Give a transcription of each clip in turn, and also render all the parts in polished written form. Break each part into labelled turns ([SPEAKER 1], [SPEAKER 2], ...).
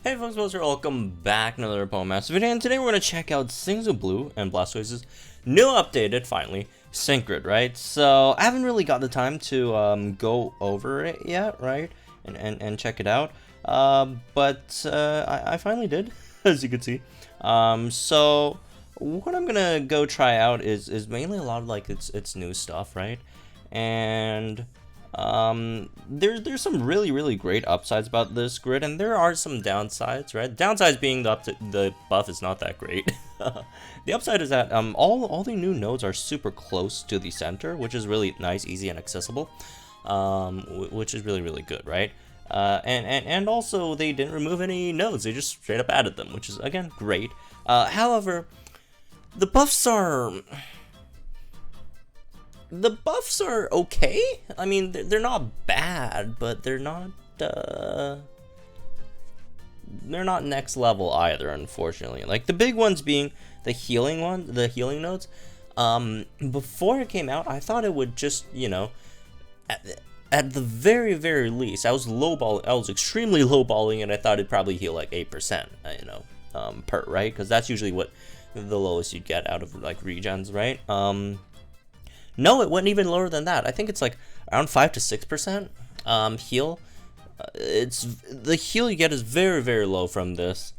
[SPEAKER 1] Hey folks, welcome back another Poem Master video, and today we're going to check out Sygna Blue and Blastoise's new updated, finally, Sync Grid, right? So, I haven't really got the time to go over it yet, right? And check it out. But I finally did, as you can see. So, what I'm going to go try out is mainly a lot of, like, its new stuff, right? And there's some really great upsides about this grid, and there are some downsides, right? Downsides being the buff is not that great. The upside is that all the new nodes are super close to the center, which is really nice, easy, and accessible, which is really good, right? And also they didn't remove any nodes; they just straight up added them, which is again great. However, the buffs are okay. I mean, they're not bad, but they're not next level either, unfortunately. Like the big ones being the healing nodes. Before it came out, I thought it would just, you know, at the very least, I was extremely lowballing, and I thought it'd probably heal like 8%, you know, per, right? Because that's usually what the lowest you'd get out of like regens, right? No, it went even lower than that. I think it's like around 5 to 6% heal. It's the heal you get is very low from this,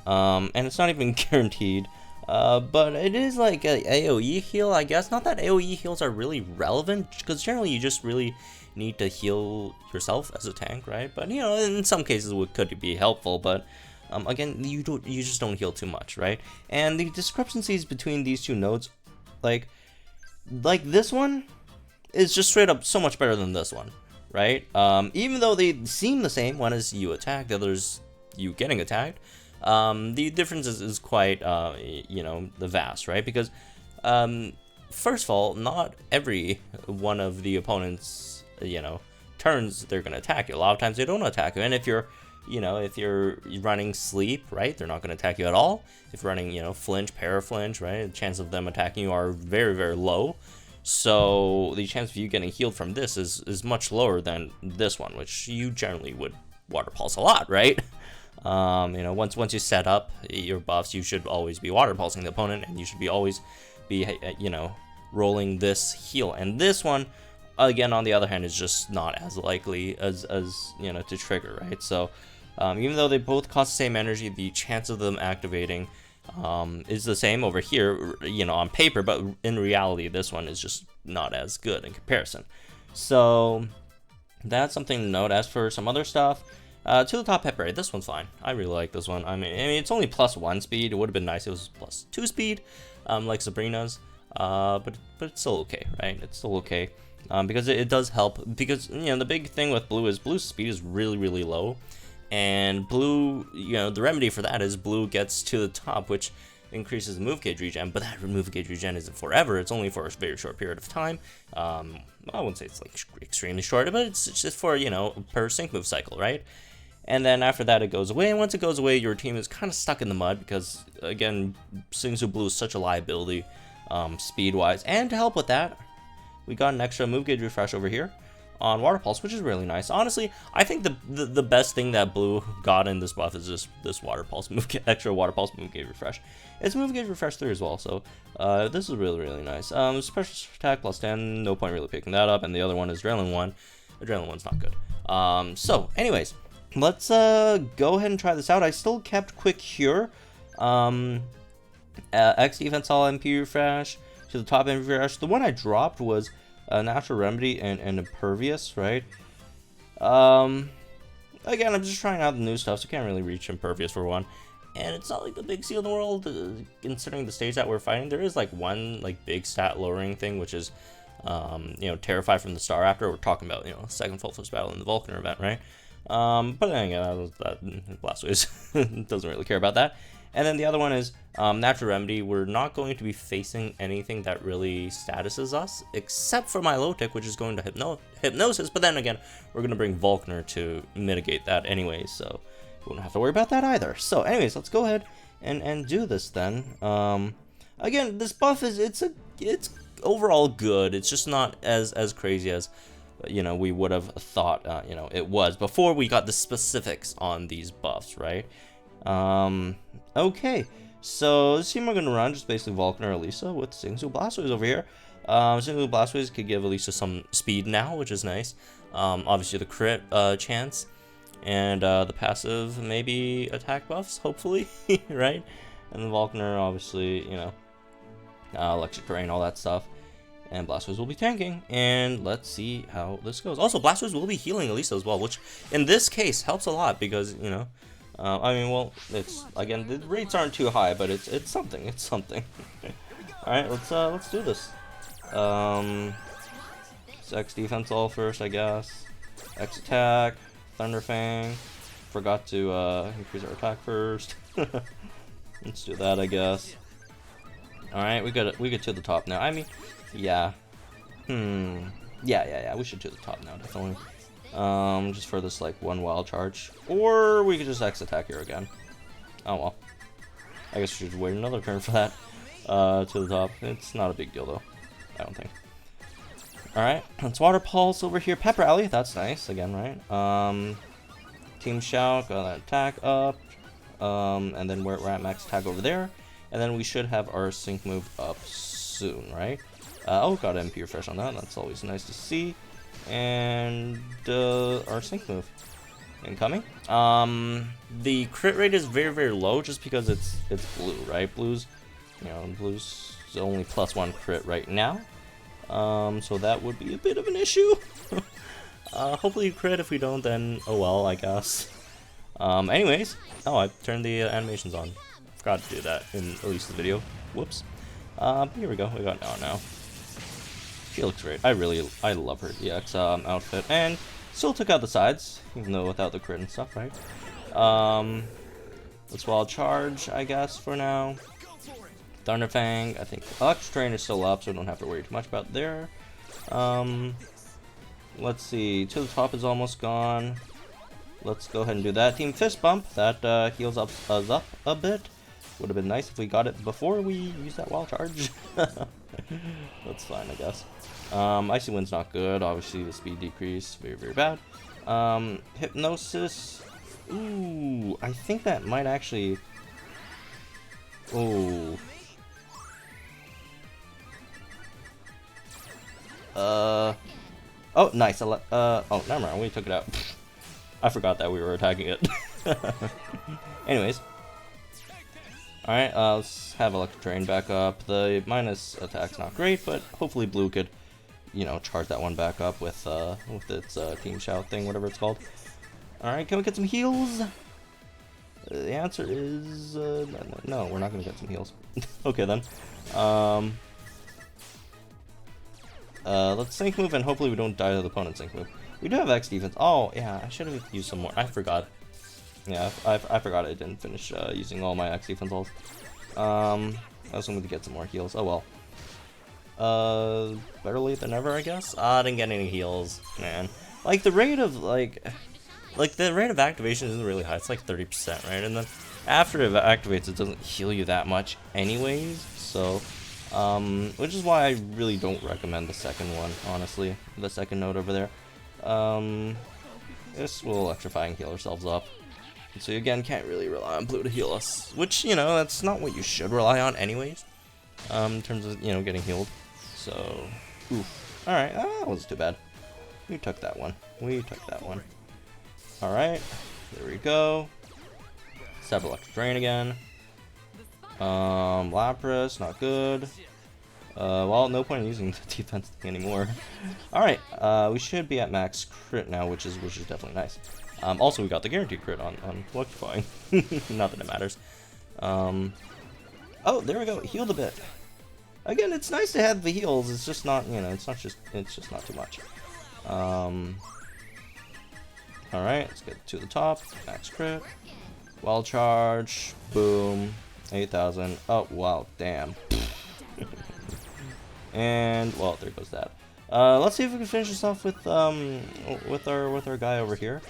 [SPEAKER 1] and it's not even guaranteed. But it is like a AOE heal, I guess. Not that AOE heals are really relevant, because generally you just really need to heal yourself as a tank, right? But you know, in some cases it could be helpful, but again, you just don't heal too much, right? And the discrepancies between these two nodes, like this one is just straight up so much better than this one, right? Even though they seem the same, one is you attack, the other's you getting attacked. The difference is quite, you know, vast, right? Because, first of all, not every one of the opponent's, you know, turns they're gonna attack you. A lot of times they don't attack you, and if you're, you know, if you're running sleep, right, they're not going to attack you at all. If you're running, you know, flinch, para-flinch, right, the chance of them attacking you are very low. So the chance of you getting healed from this is much lower than this one, which you generally would water pulse a lot, right? You know, once you set up your buffs, you should always be water pulsing the opponent, and you should always be, you know, rolling this heal. And this one, again, on the other hand, is just not as likely as you know, to trigger, right? So even though they both cost the same energy, the chance of them activating is the same over here, you know, on paper, but in reality this one is just not as good in comparison. So that's something to note. As for some other stuff, to the top pep rate, this one's fine. I really like this one. I mean it's only +1 speed. It would have been nice if it was +2 speed, like Sabrina's, but it's still okay, right? It's still okay. Because it does help, because, you know, the big thing with blue is blue's speed is really low, and blue, you know, the remedy for that is blue gets to the top, which increases the move gauge regen, but that move gauge regen isn't forever. It's only for a very short period of time. I wouldn't say it's like extremely short, but it's just for, you know, per sync move cycle, right? And then after that it goes away, and once it goes away, your team is kind of stuck in the mud, because again, Sygna Blue is such a liability, speed wise. And to help with that, we got an extra move gauge refresh over here on Water Pulse, which is really nice. Honestly, I think the best thing that Blue got in this buff is just this Water Pulse extra Water Pulse move gauge refresh. It's move gauge refresh 3 as well, so this is really nice. Special attack +10, no point really picking that up, and the other one is Adrenaline 1. Adrenaline 1's not good. So anyways, let's go ahead and try this out. I still kept Quick Cure, X defense all MP refresh. To the top MP refresh. The one I dropped was Natural Remedy and Impervious, right? Again, I'm just trying out the new stuff, so can't really reach Impervious for one. And it's not like the big seal in the world, considering the stage that we're fighting. There is like one like big stat lowering thing, which is, you know, Terrify from the Star After. We're talking about, you know, second full force battle in the Vulcan event, right? But then again, Blastoise doesn't really care about that. And then the other one is Natural Remedy. We're not going to be facing anything that really statuses us, except for my low tick, which is going to Hypnosis. But then again, we're going to bring Vulcaner to mitigate that anyway, so we won't have to worry about that either. So anyways, let's go ahead and do this then. Again, this buff it's overall good. It's just not as crazy as, you know, we would have thought, you know, it was before we got the specifics on these buffs, right? Okay, so this team we're gonna run just basically Vulcan or Elisa with Sygna Blastoise over here. Sygna Blastoise could give Elisa some speed now, which is nice. Obviously the crit chance, and the passive maybe attack buffs, hopefully, right? And the Vulcaner, obviously, you know, electric terrain, all that stuff. And Blastoise will be tanking, and let's see how this goes. Also, Blastoise will be healing Elisa as well, which in this case helps a lot because, you know, I mean, well, it's, again, the rates aren't too high, but it's something, it's something. All right, let's do this. X defense all first, I guess. X attack, Thunder Fang. Forgot to increase our attack first. Let's do that, I guess. All right, we get to the top now. I mean, yeah. Yeah. We should to the top now, definitely. Just for this like one wild charge, or we could just X attack here again. Oh well. I guess we should wait another turn for that. To the top. It's not a big deal though. I don't think. All right, let's Water Pulse over here. Pep Rally, that's nice again, right? Team Shout, got that attack up. And then we're at max attack over there. And then we should have our sync move up soon, right? Oh, got MP refresh on that. That's always nice to see. And our sync move incoming. The crit rate is very, very low just because it's blue, right? Blue's, you know, blue's only +1 crit right now. So that would be a bit of an issue. Hopefully you crit. If we don't, then oh well, I guess. Anyways, oh, I turned the animations on. Forgot to do that in at least the video. Whoops. But here we go. We got now. She looks great. I love her EX outfit, and still took out the sides, even though without the crit and stuff, right? Let's wild charge, I guess, for now. Thunder Fang. I think Electric Train is still up, so we don't have to worry too much about there. Let's see. To the top is almost gone. Let's go ahead and do that. Team Fist Bump. That heals us up a bit. Would have been nice if we got it before we used that wild charge. That's fine, I guess. Icy Wind's not good. Obviously, the speed decrease. Very, very bad. Hypnosis. Ooh, I think that might actually... Ooh. Oh, nice. Oh, never mind. We took it out. I forgot that we were attacking it. Anyways. Alright, let's have Electric Train back up. The minus attack's not great, but hopefully Blue could, you know, charge that one back up with its Team Shout thing, whatever it's called. Alright, can we get some heals? The answer is no, we're not gonna get some heals. Okay then. Let's sync move, and hopefully we don't die to the opponent's sync move. We do have X defense. Oh yeah, I should have used some more. I forgot. Yeah, I forgot I didn't finish using all my X defense ults. I was going to get some more heals. Oh well. Better late than never, I guess. I didn't get any heals, man. Like the rate of the rate of activation isn't really high. It's like 30%, right? And then after it activates, it doesn't heal you that much, anyways. So, which is why I really don't recommend the second one, honestly. The second node over there. This will electrify and heal ourselves up. So you again can't really rely on Blue to heal us, which, you know, that's not what you should rely on anyways, in terms of, you know, getting healed. So, oof. Alright, that wasn't too bad. We took that one. Alright, there we go. Let's have Electric Drain again. Lapras, not good. Well, no point in using the defense thing anymore. Alright, we should be at max crit now, which is definitely nice. Also, we got the guaranteed crit on electrifying. Not that it matters. Oh, there we go. Healed a bit. Again, it's nice to have the heals. It's just not, you know, it's just not too much. Alright, let's get to the top. Max crit. Wild charge. Boom. 8,000. Oh, wow. Damn. And, well, there goes that. Let's see if we can finish this off with our guy over here.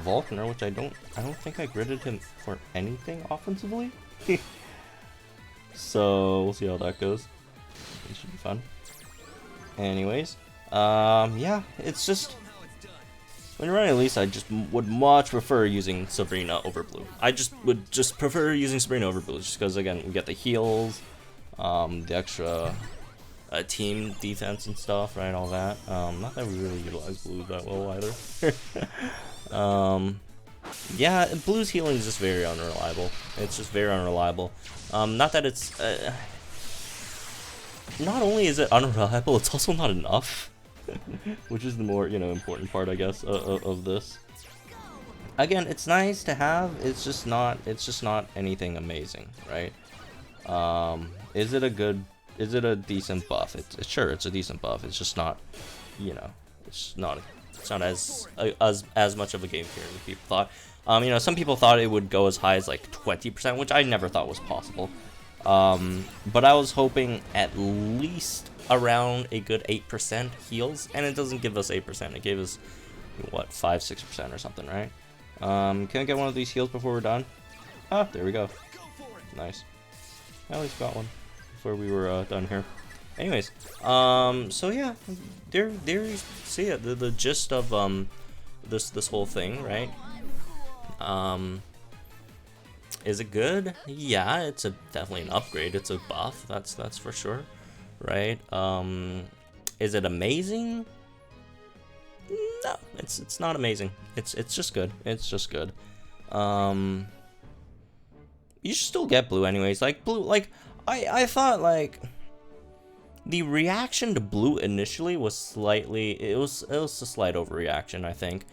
[SPEAKER 1] Vulcaner, which I don't think I gridded him for anything offensively. So we'll see how that goes. It should be fun. Anyways, yeah, it's just When you're running Elise, I just would much prefer using Sabrina over Blue. I would just prefer using Sabrina over Blue, just because again we get the heals, the extra team defense and stuff, right? All that. Not that we really utilize Blue that well either. Yeah, Blue's healing is just very unreliable. It's just very unreliable. Not that it's not only is it unreliable, it's also not enough. Which is the more, you know, important part, I guess, of this. Again, it's nice to have. It's just not anything amazing, right? Is it a decent buff? Sure, it's a decent buff. It's just not, you know, it's not as much of a game changer as people thought. You know, some people thought it would go as high as like 20%, which I never thought was possible. But I was hoping at least around a good 8% heals, and it doesn't give us 8%. It gave us, what, 5-6% or something, right? Can I get one of these heals before we're done? Ah, there we go. Nice. I at least got one before we were done here. Anyways, so yeah, there you see it, the gist of this whole thing, right? Is it good? Yeah, it's definitely an upgrade. It's a buff. That's for sure, right? Is it amazing? No, it's not amazing. It's just good. It's just good. You should still get Blue anyways. Like Blue, like I thought like the reaction to Blue initially was slightly. It was a slight overreaction, I think.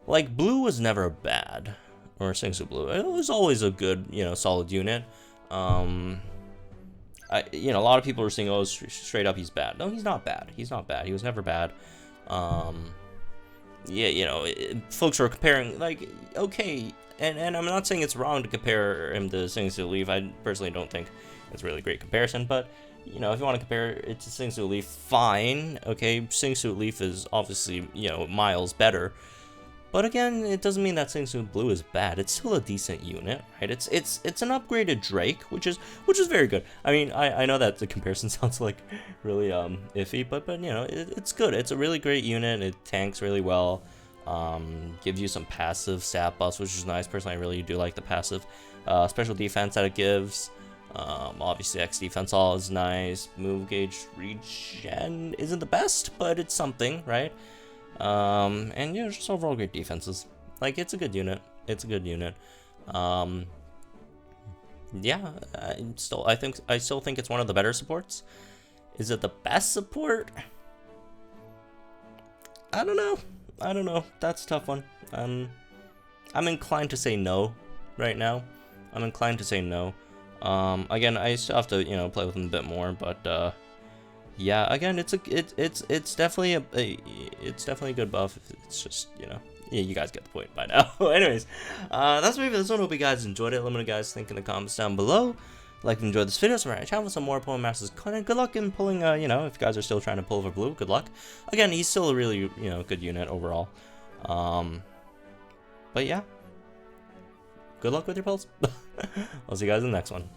[SPEAKER 1] Like Blue was never bad. Or Sygna Blue. It was always a good, you know, solid unit. You know, a lot of people are saying, oh, straight up he's bad. No, he's not bad. He's not bad. He was never bad. Yeah, you know, folks were comparing, like, okay, and I'm not saying it's wrong to compare him to Sygna Leaf. I personally don't think it's a really great comparison, but, you know, if you want to compare it to Sygna Leaf, fine. Okay, Sygna Leaf is obviously, you know, miles better. But again, it doesn't mean that Sygna Blue is bad. It's still a decent unit, right? It's an upgraded Drake, which is very good. I mean, I know that the comparison sounds like really iffy, but you know, it's good. It's a really great unit. It tanks really well. Gives you some passive stat buffs, which is nice. Personally, I really do like the passive special defense that it gives. Obviously, X defense all is nice. Move gauge regen isn't the best, but it's something, right? And yeah, just overall great defenses. Like, it's a good unit. It's a good unit. Yeah, I still think it's one of the better supports. Is it the best support? I don't know. That's a tough one. I'm inclined to say no right now. Again, I still have to, you know, play with him a bit more, but yeah, again, it's definitely a good buff. It's just, you know, yeah, you guys get the point by now. Anyways, that's maybe this one. Hope you guys enjoyed it. Let me know, guys, think in the comments down below. Like if you enjoyed this video, subscribe to my channel for some more Pokemon Masters content. Good luck in pulling, you know, if you guys are still trying to pull for Blue, good luck. Again, he's still a really, you know, good unit overall. But yeah, good luck with your pulls. I'll see you guys in the next one.